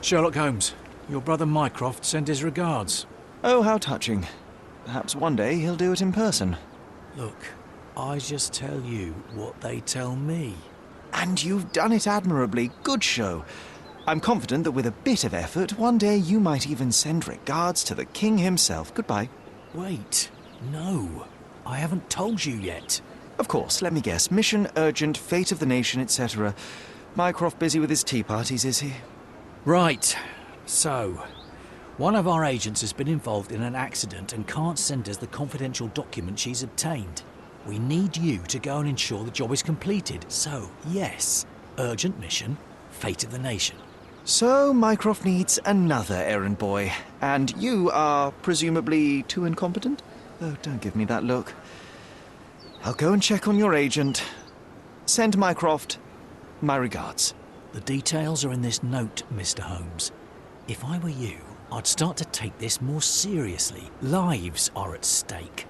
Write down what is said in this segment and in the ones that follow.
Sherlock Holmes, your brother Mycroft sent his regards. Oh, how touching. Perhaps one day he'll do it in person. Look, I just tell you what they tell me. And you've done it admirably. Good show. I'm confident that with a bit of effort, one day you might even send regards to the king himself. Goodbye. Wait, no. I haven't told you yet. Of course, let me guess. Mission urgent, fate of the nation, etc. Mycroft busy with his tea parties, is he? Right. So, one of our agents has been involved in an accident and can't send us the confidential document she's obtained. We need you to go and ensure the job is completed. So, yes, urgent mission, fate of the nation. So, Mycroft needs another errand boy. And you are presumably too incompetent? Oh, don't give me that look. I'll go and check on your agent. Send Mycroft my regards. The details are in this note, Mr. Holmes. If I were you, I'd start to take this more seriously. Lives are at stake.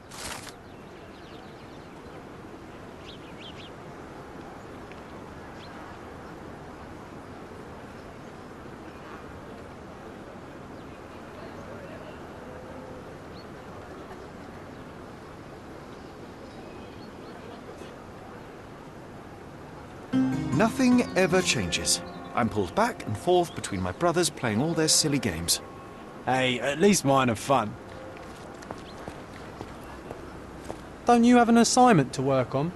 Nothing ever changes. I'm pulled back and forth between my brothers playing all their silly games. Hey, at least mine are fun. Don't you have an assignment to work on?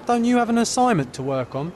Don't you have an assignment to work on?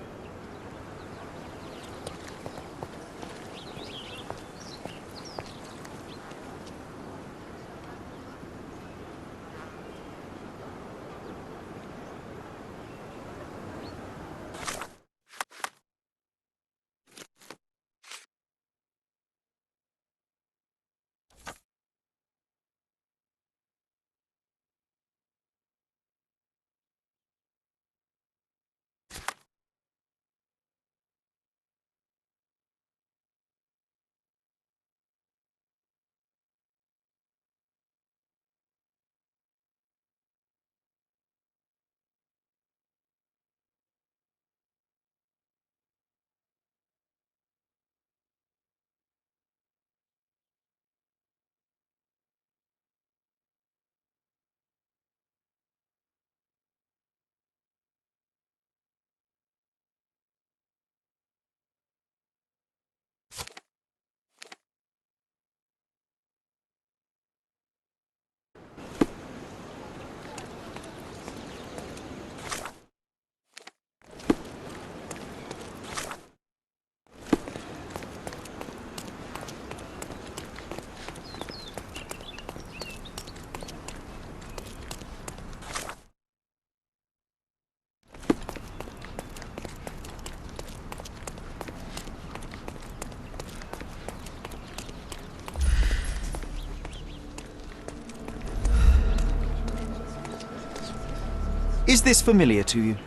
Is this familiar to you?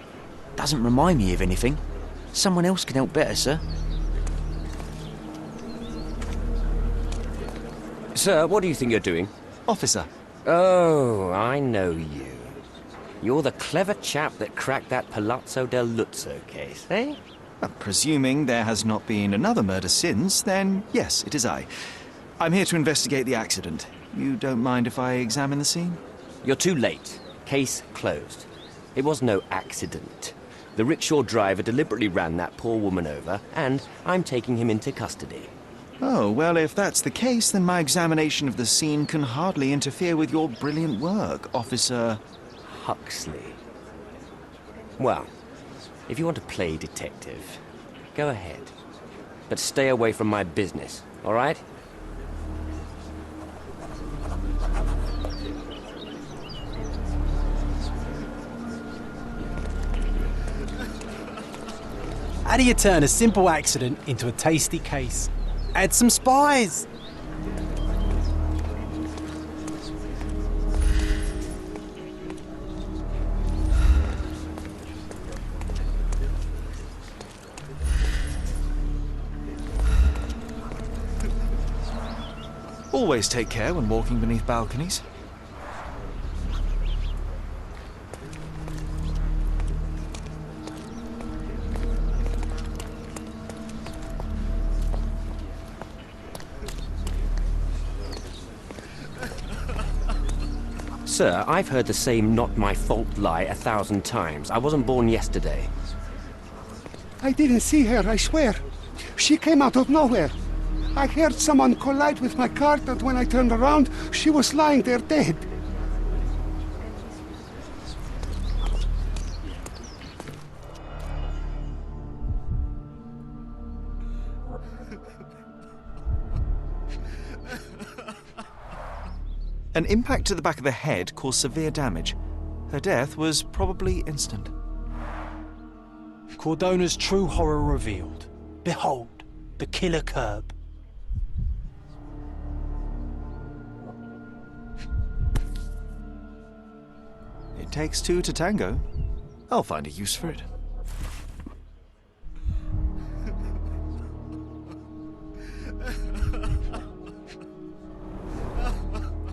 Doesn't remind me of anything. Someone else can help better, sir. Sir, what do you think you're doing? Officer. Oh, I know you. You're the clever chap that cracked that Palazzo del Luzzo case, eh? Presuming there has not been another murder since, then yes, it is I. I'm here to investigate the accident. You don't mind if I examine the scene? You're too late. Case closed. It was no accident. The rickshaw driver deliberately ran that poor woman over, and I'm taking him into custody. Oh, well, if that's the case, then my examination of the scene can hardly interfere with your brilliant work, Officer Huxley. Well, if you want to play detective, go ahead. But stay away from my business, all right? How do you turn a simple accident into a tasty case? Add some spies! Always take care when walking beneath balconies. Sir, I've heard the same not my fault lie 1,000 times. I wasn't born yesterday. I didn't see her, I swear. She came out of nowhere. I heard someone collide with my cart, and when I turned around, she was lying there dead. An impact to the back of the head caused severe damage. Her death was probably instant. Cordona's true horror revealed. Behold, the killer curb. It takes two to tango. I'll find a use for it.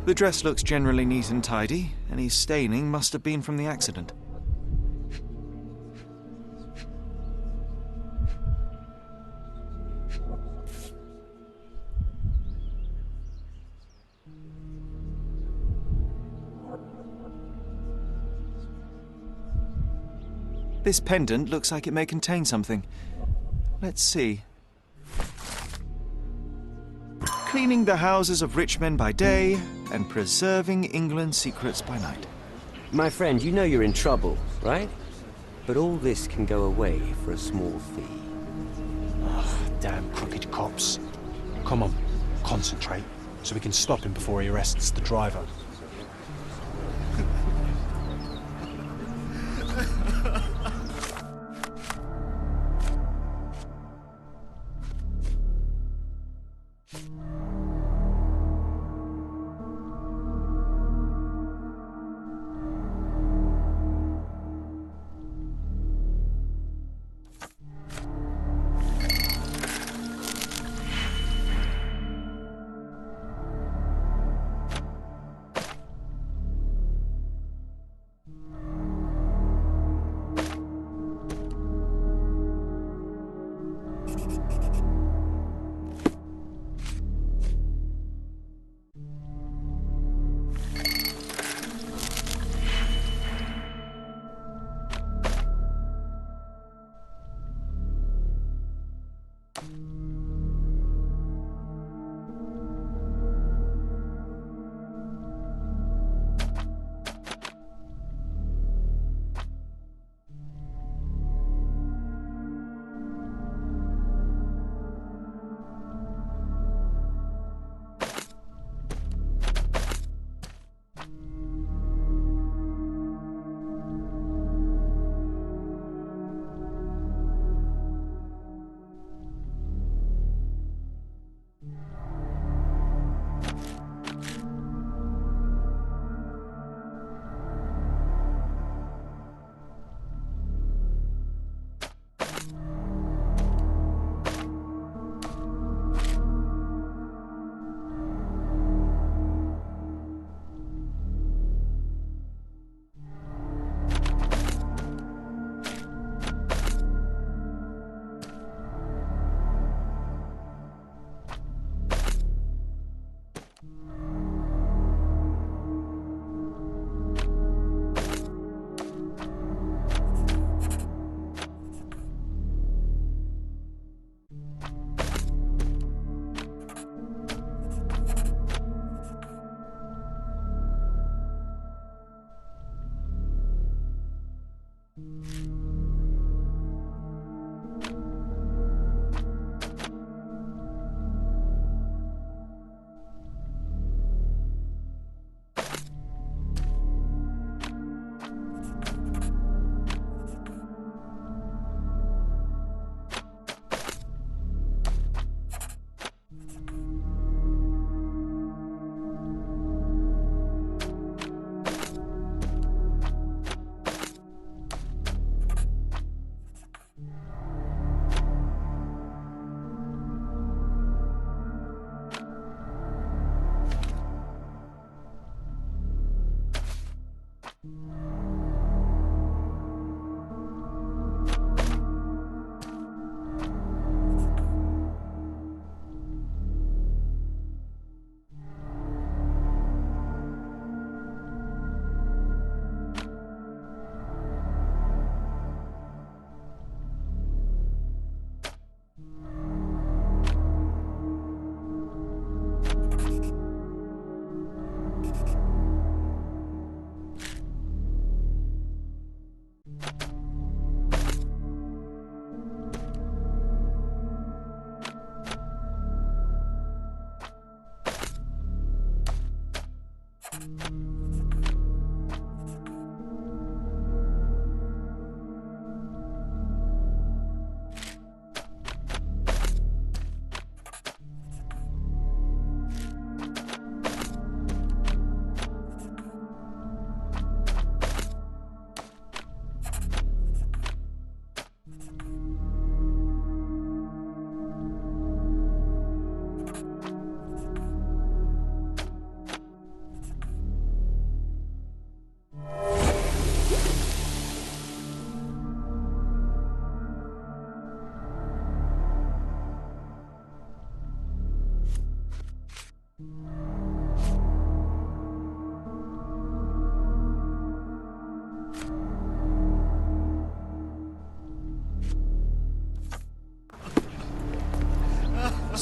The dress looks generally neat and tidy. Any staining must have been from the accident. This pendant looks like it may contain something. Let's see. Cleaning the houses of rich men by day and preserving England's secrets by night. My friend, you know you're in trouble, right? But all this can go away for a small fee. Damn crooked cops. Come on, concentrate, so we can stop him before he arrests the driver.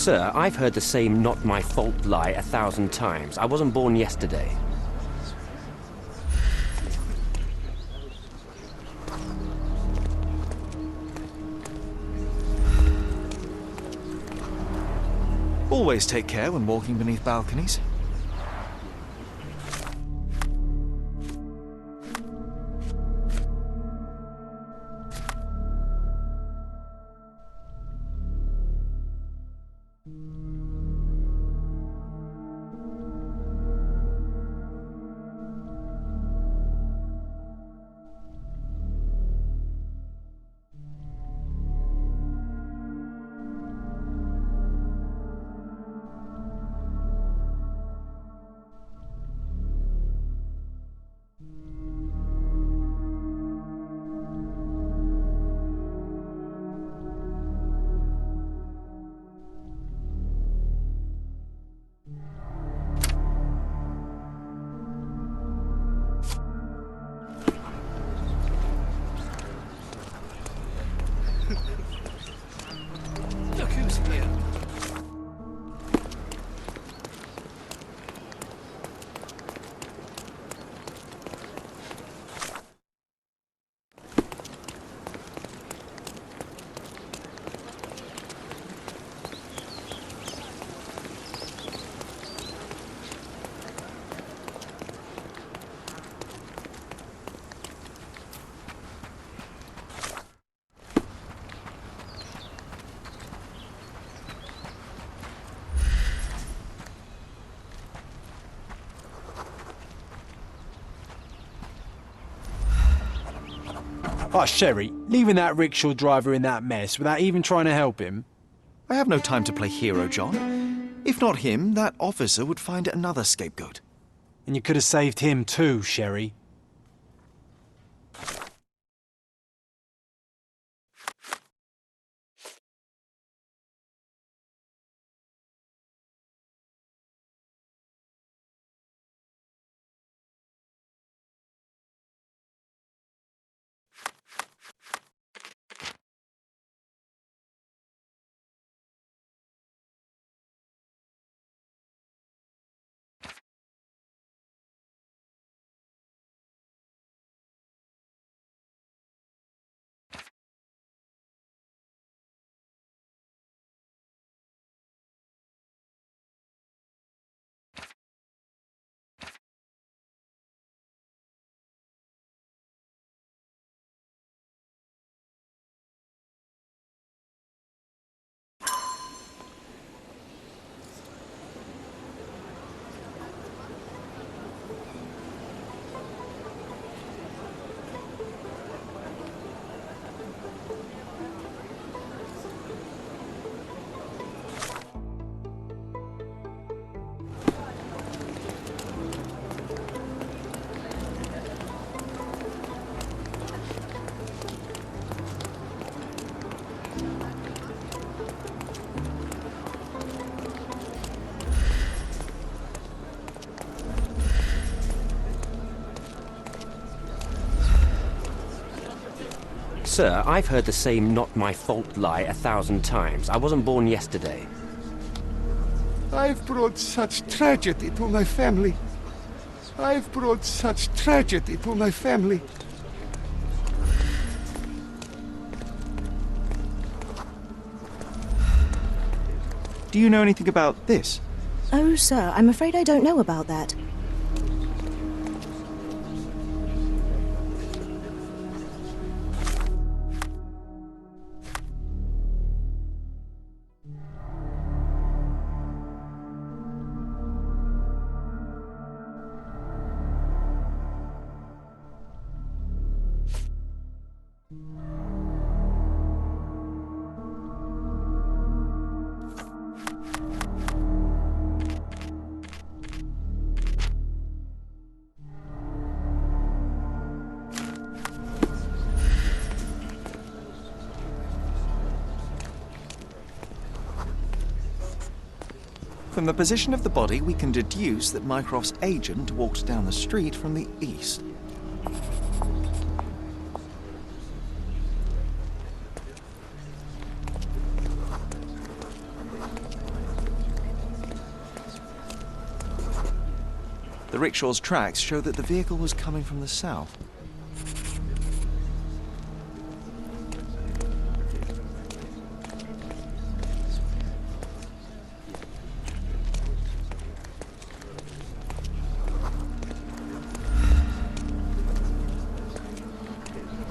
Sir, I've heard the same not my fault lie 1,000 times. I wasn't born yesterday. Always take care when walking beneath balconies. Look who's here. Oh, Sherry, leaving that rickshaw driver in that mess without even trying to help him. I have no time to play hero, John. If not him, that officer would find another scapegoat. And you could have saved him too, Sherry. Sir, I've heard the same not my fault lie 1,000 times. I wasn't born yesterday. I've brought such tragedy to my family. I've brought such tragedy to my family. Do you know anything about this? Oh, sir, I'm afraid I don't know about that. From the position of the body, we can deduce that Mycroft's agent walked down the street from the east. The rickshaw's tracks show that the vehicle was coming from the south.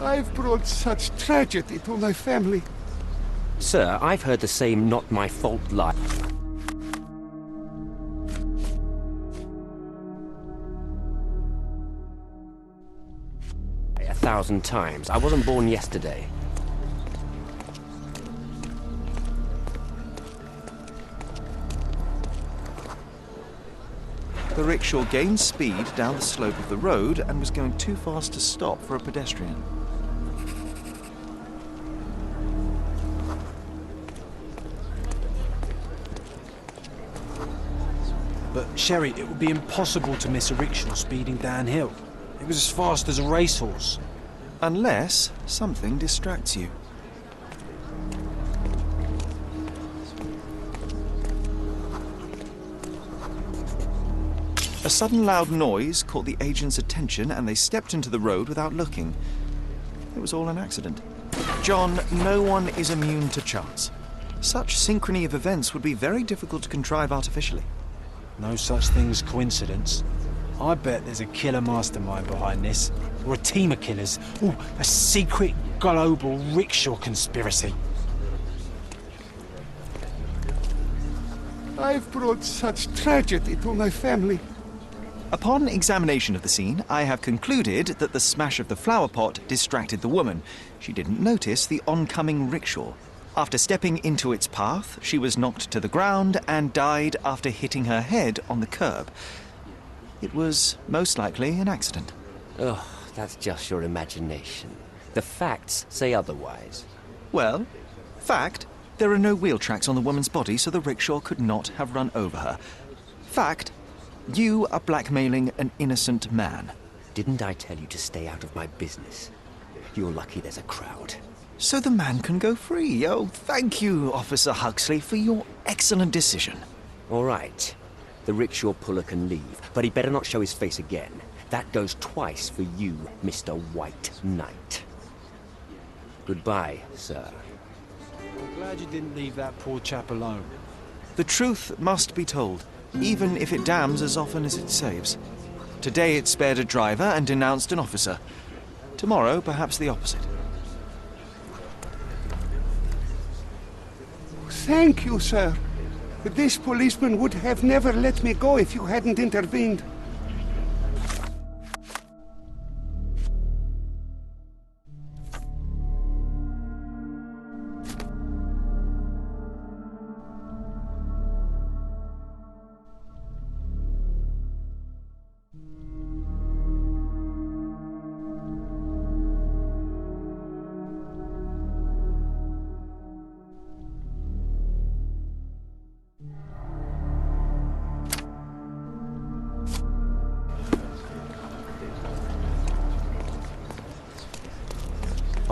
I've brought such tragedy to my family. Sir, I've heard the same not my fault lie 1,000 times. I wasn't born yesterday. The rickshaw gained speed down the slope of the road and was going too fast to stop for a pedestrian. But, Sherry, it would be impossible to miss a rickshaw speeding downhill. It was as fast as a racehorse. Unless something distracts you. A sudden loud noise caught the agent's attention and they stepped into the road without looking. It was all an accident. John, no one is immune to chance. Such synchrony of events would be very difficult to contrive artificially. No such thing as coincidence. I bet there's a killer mastermind behind this. Or a team of killers. Ooh, a secret global rickshaw conspiracy. I've brought such tragedy to my family. Upon examination of the scene, I have concluded that the smash of the flower pot distracted the woman. She didn't notice the oncoming rickshaw. After stepping into its path, she was knocked to the ground and died after hitting her head on the curb. It was most likely an accident. Ugh, that's just your imagination. The facts say otherwise. Well, fact, there are no wheel tracks on the woman's body, so the rickshaw could not have run over her. Fact, you are blackmailing an innocent man. Didn't I tell you to stay out of my business? You're lucky there's a crowd. So the man can go free. Oh, thank you, Officer Huxley, for your excellent decision. All right. The rickshaw puller can leave, but he better not show his face again. That goes twice for you, Mr. White Knight. Goodbye, sir. I'm glad you didn't leave that poor chap alone. The truth must be told, even if it damns as often as it saves. Today it spared a driver and denounced an officer. Tomorrow, perhaps the opposite. Thank you, sir. This policeman would have never let me go if you hadn't intervened.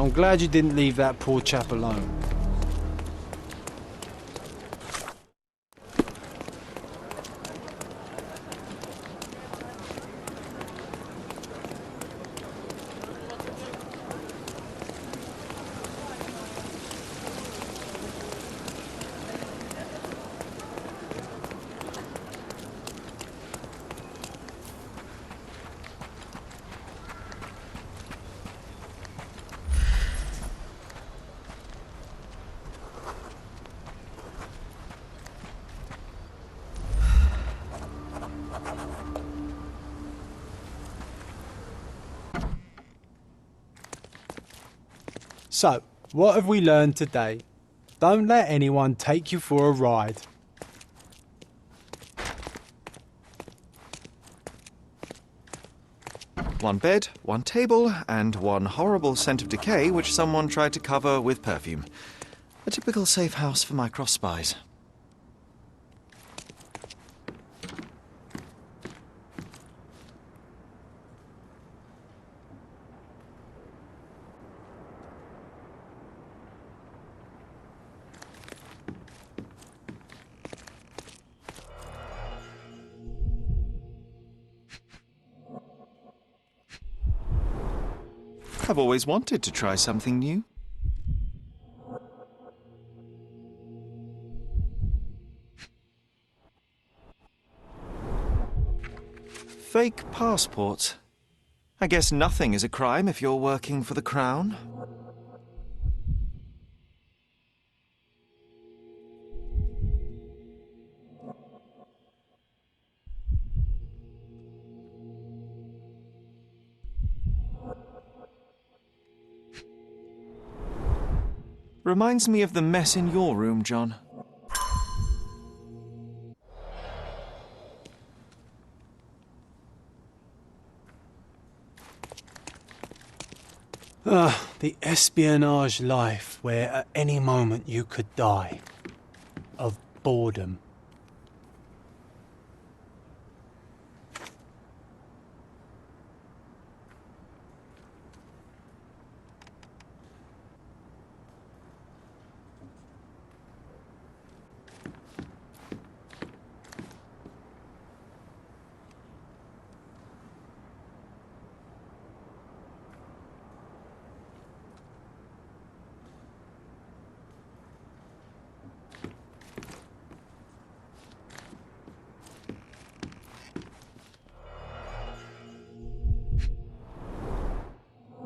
I'm glad you didn't leave that poor chap alone. So, what have we learned today? Don't let anyone take you for a ride. One bed, one table, and one horrible scent of decay which someone tried to cover with perfume. A typical safe house for Mycroft spies. I've always wanted to try something new. Fake passports. I guess nothing is a crime if you're working for the Crown. Reminds me of the mess in your room, John. The espionage life where at any moment you could die. Of boredom.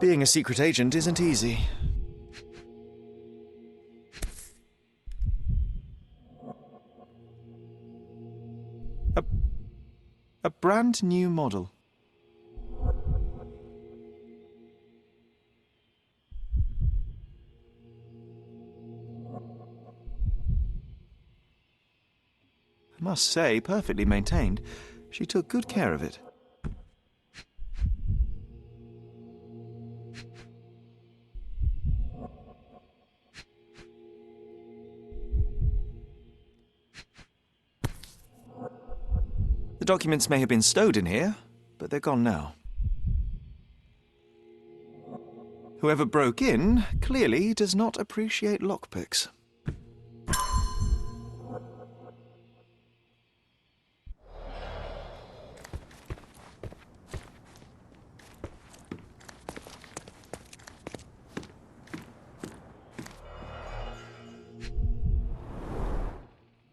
Being a secret agent isn't easy. A brand new model. I must say, perfectly maintained. She took good care of it. The documents may have been stowed in here, but they're gone now. Whoever broke in clearly does not appreciate lockpicks.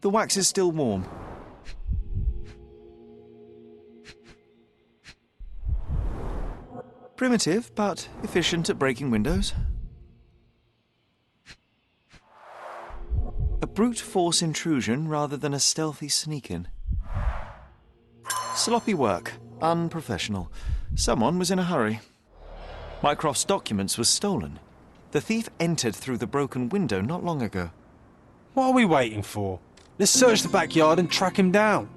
The wax is still warm. Primitive, but efficient at breaking windows. A brute force intrusion rather than a stealthy sneak-in. Sloppy work. Unprofessional. Someone was in a hurry. Mycroft's documents were stolen. The thief entered through the broken window not long ago. What are we waiting for? Let's search the backyard and track him down.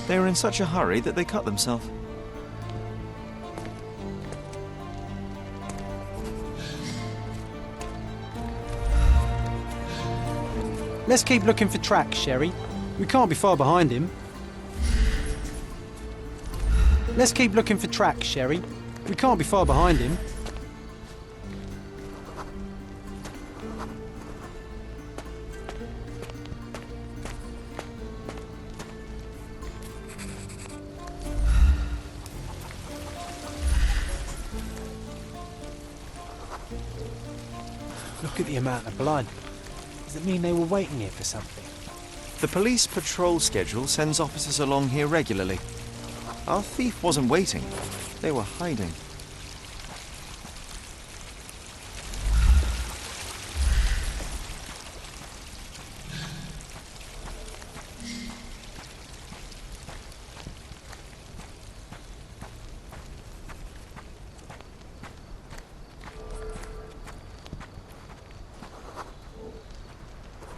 They were in such a hurry that they cut themselves. Let's keep looking for tracks, Sherry. We can't be far behind him. Let's keep looking for tracks, Sherry. We can't be far behind him. Look at the amount of blood. Does it mean they were waiting here for something? The police patrol schedule sends officers along here regularly. Our thief wasn't waiting. They were hiding.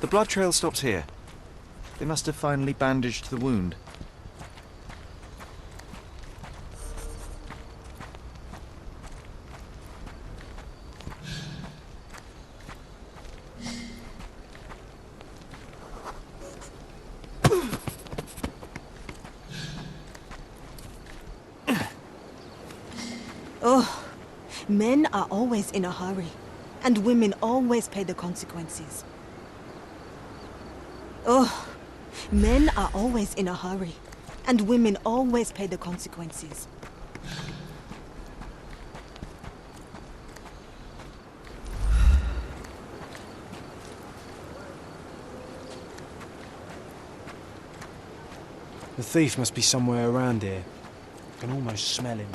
The blood trail stops here. They must have finally bandaged the wound. Oh, men are always in a hurry, and women always pay the consequences. Oh, men are always in a hurry, and women always pay the consequences. The thief must be somewhere around here. I can almost smell him.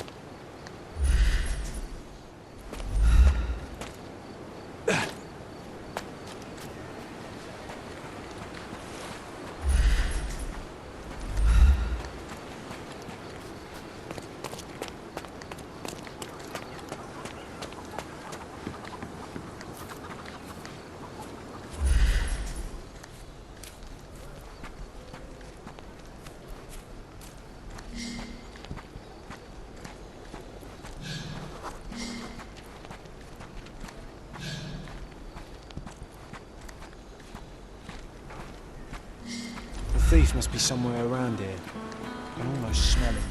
The thief must be somewhere around here. I can almost smell him.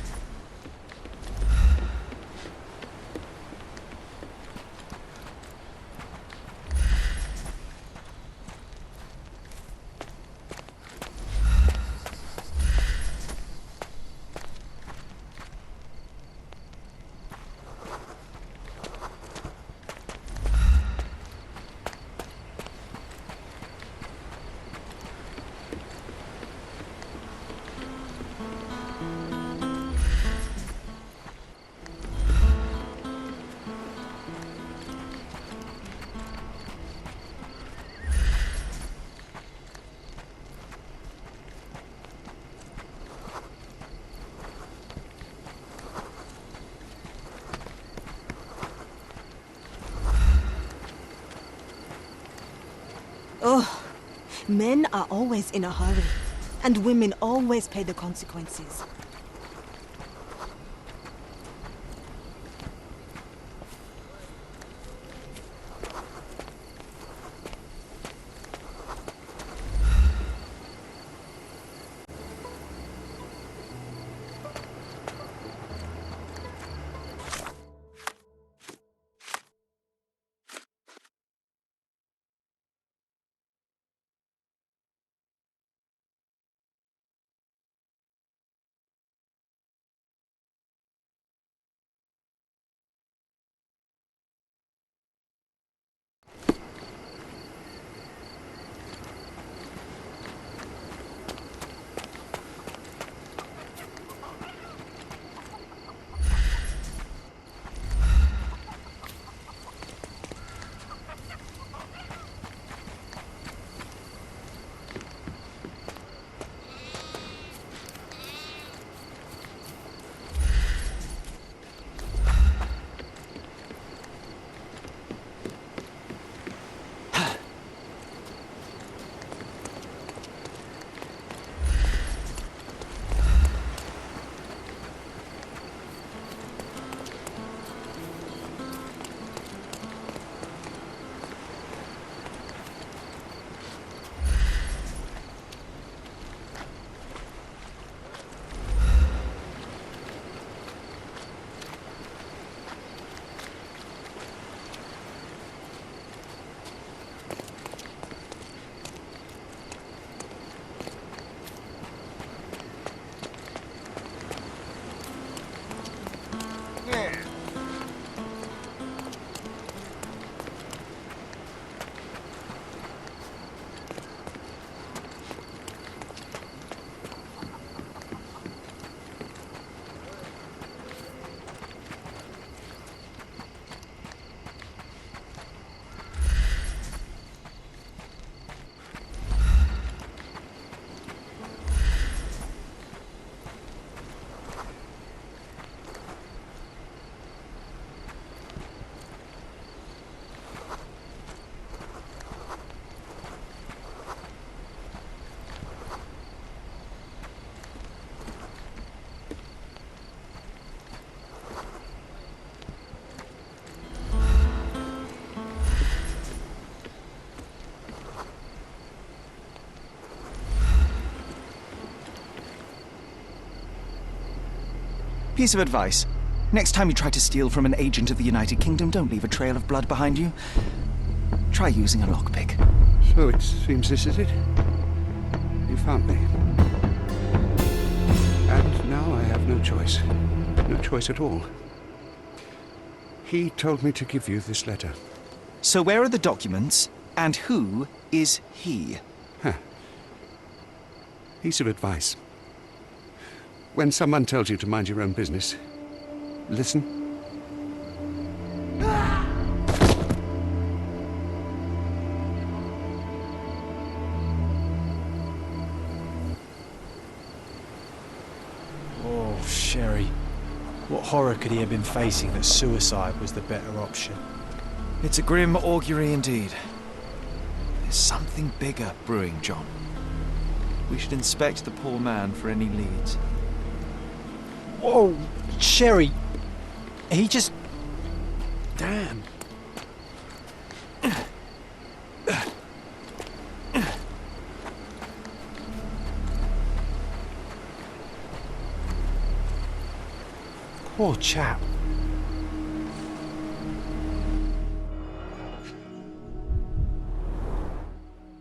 Oh, men are always in a hurry, and women always pay the consequences. Piece of advice. Next time you try to steal from an agent of the United Kingdom, don't leave a trail of blood behind you. Try using a lockpick. So it seems this is it. You found me. And now I have no choice. No choice at all. He told me to give you this letter. So where are the documents, and who is he? Piece of advice. When someone tells you to mind your own business, listen. Oh, Sherry. What horror could he have been facing that suicide was the better option? It's a grim augury indeed. There's something bigger brewing, John. We should inspect the poor man for any leads. Oh, Sherry. He just... Damn. Poor chap.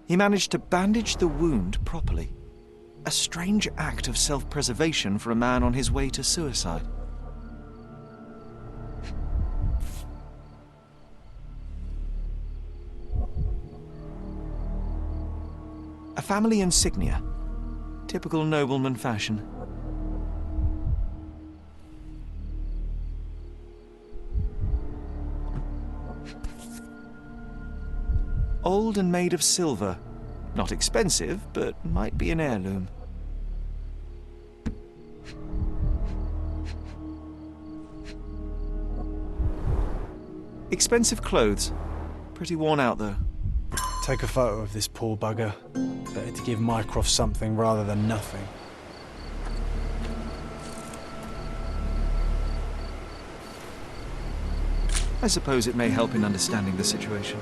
He managed to bandage the wound properly. A strange act of self-preservation for a man on his way to suicide. A family insignia. Typical nobleman fashion. Old and made of silver. Not expensive, but might be an heirloom. Expensive clothes. Pretty worn out, though. Take a photo of this poor bugger. Better to give Mycroft something rather than nothing. I suppose it may help in understanding the situation.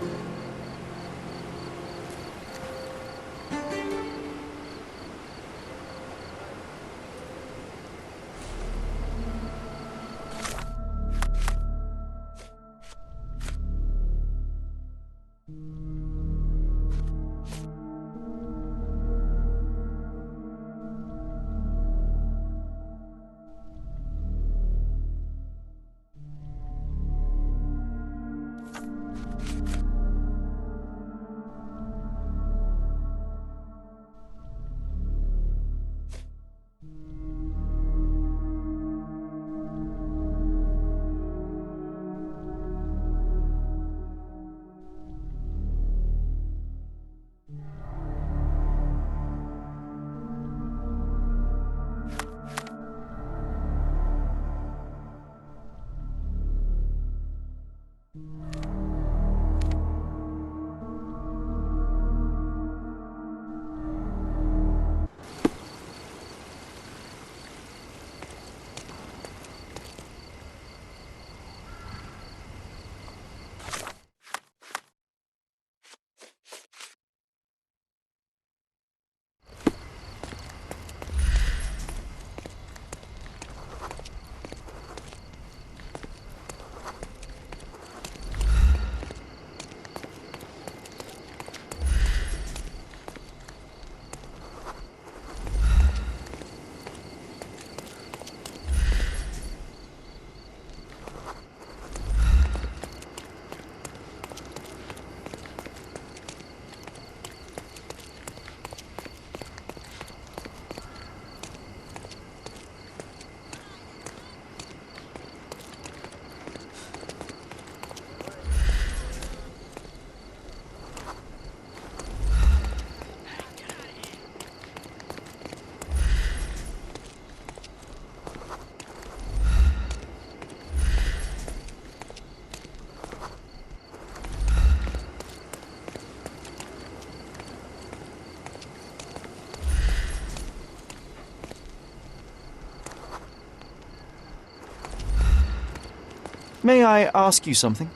May I ask you something?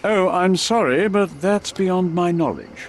Oh, I'm sorry, but that's beyond my knowledge.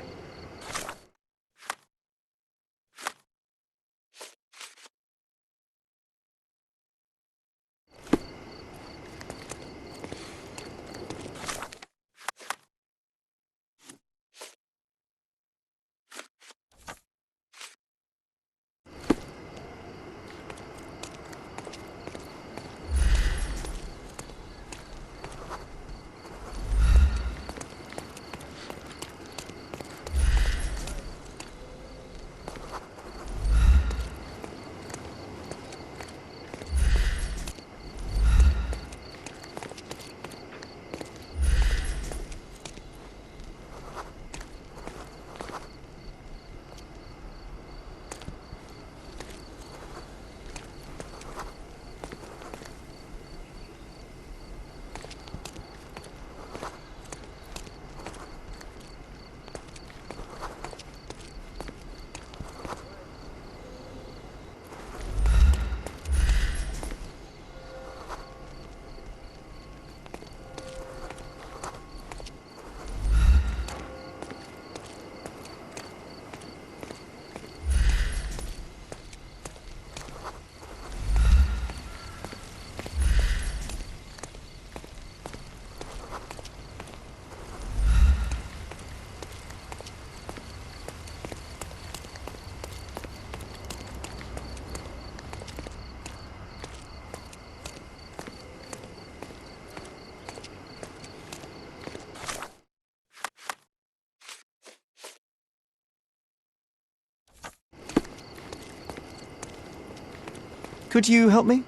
Could you help me?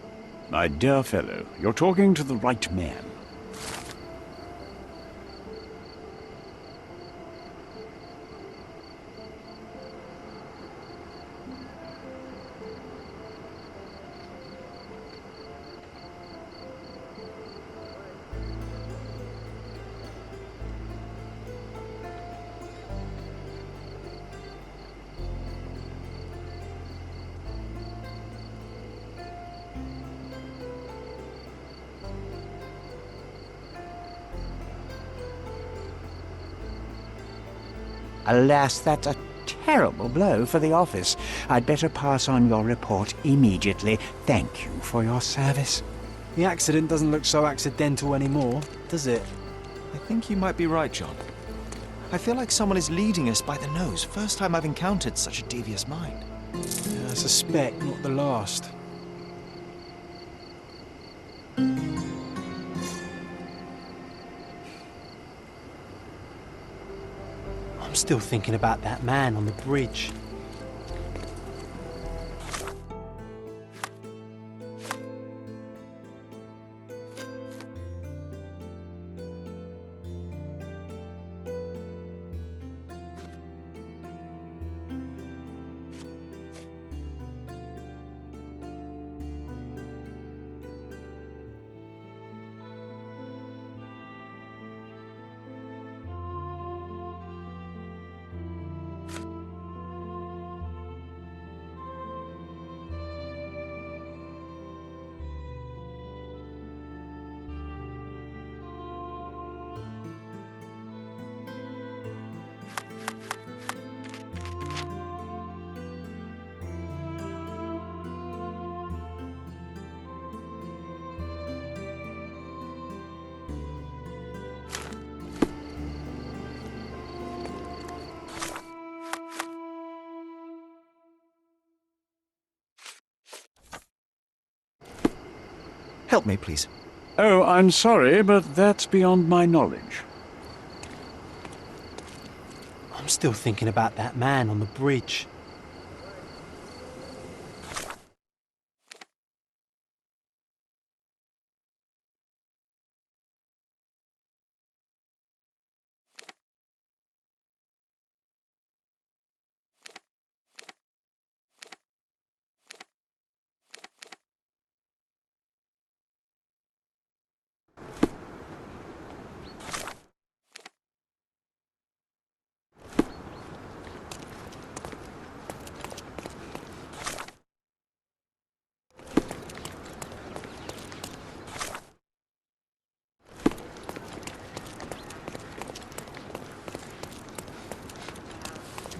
My dear fellow, you're talking to the right man. Alas, that's a terrible blow for the office. I'd better pass on your report immediately. Thank you for your service. The accident doesn't look so accidental anymore, does it? I think you might be right, John. I feel like someone is leading us by the nose. First time I've encountered such a devious mind. I suspect not the last. I'm still thinking about that man on the bridge. Help me, please. Oh, I'm sorry, but that's beyond my knowledge. I'm still thinking about that man on the bridge.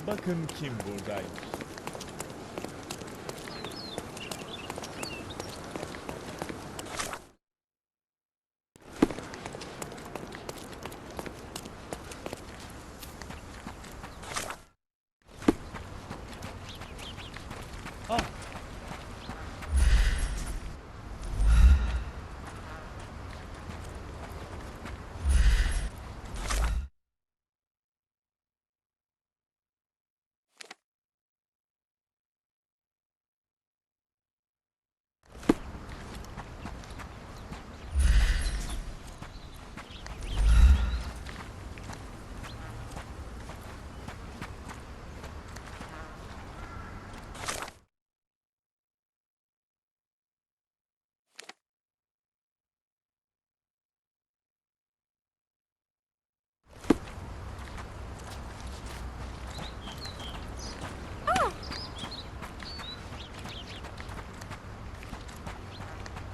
Bakın kim buradaymış.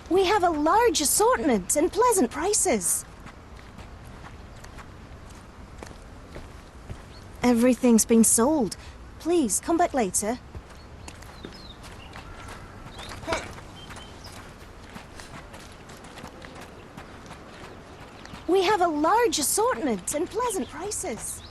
We have a large assortment and pleasant prices. Everything's been sold. Please, come back later. We have a large assortment and pleasant prices.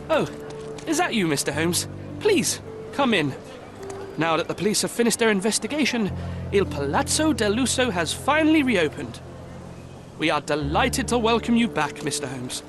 Oh, is that you, Mr. Holmes? Please, come in. Now that the police have finished their investigation, Il Palazzo del Lusso has finally reopened. We are delighted to welcome you back, Mr. Holmes.